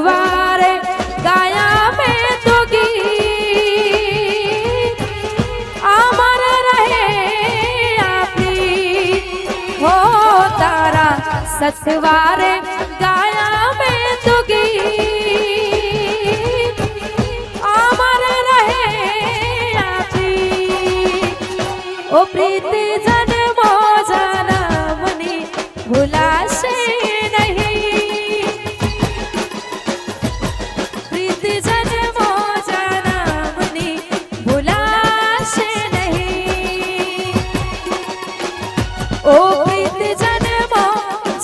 सतवारे गाया मैं तो गीत अमर रहे आपी हो तारा सतवारे गाया मैं तो गीत अमर रहे आपी ओ प्रीत जन्मो जनमनी भुलाशे ओ प्रीत जन्मो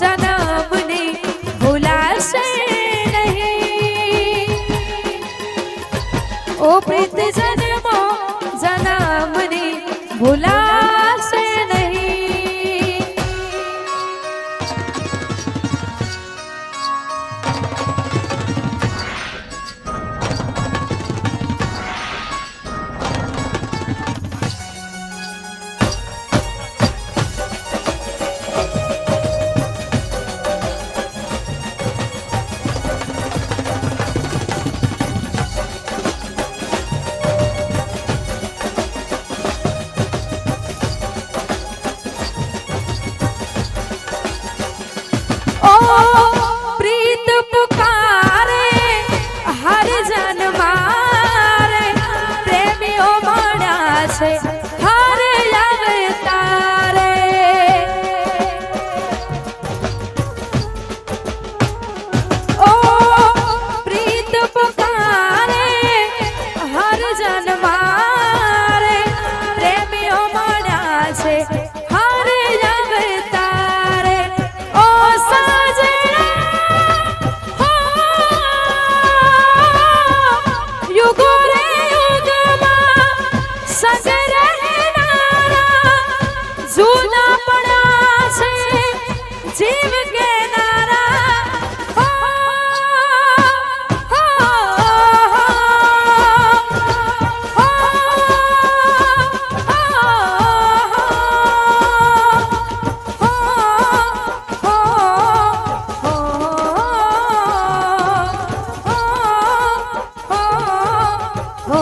जनमनी भुलाशे नहीं ओ प्रीत जन्मो जनमनी भुलाशे नहीं प्रीत पुकारे हर जन मारे प्रेमियों मण्या छे हर अवतारे ओ प्रीत पुकारे हर जन मारे प्रेमियों मण्या छे हर अवतारे ओ जीव के नारा हो हो हो हो हो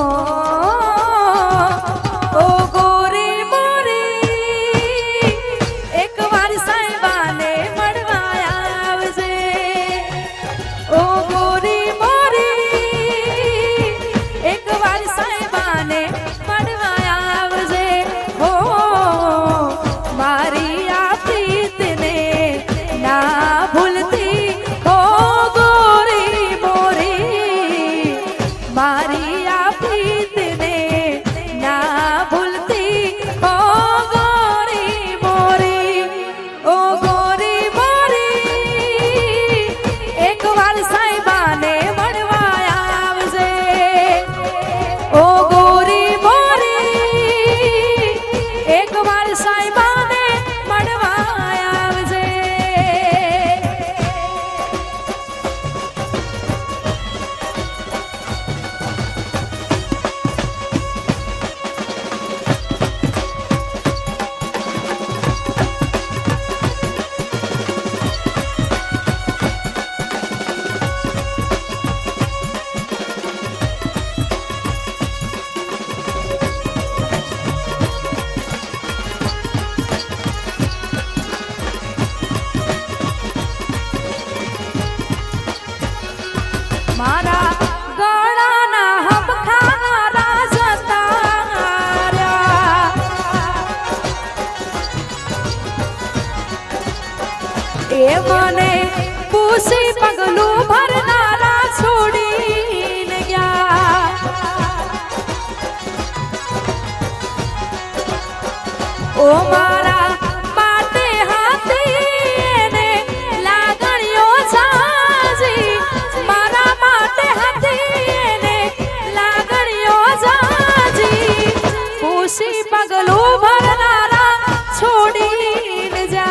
ओ गोरी मोरी एक बार साहिबा मारा गळाना हमखारा जतार्या ए मने पूसी पगलू भरनारा छोडीने गया ओ मारा माटे हाथी ने लागणियो जाजी मारा माटे हाथी ने लागणियो जाजी पूसी पगलू भरनारा छोडीने जा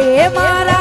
ए मारा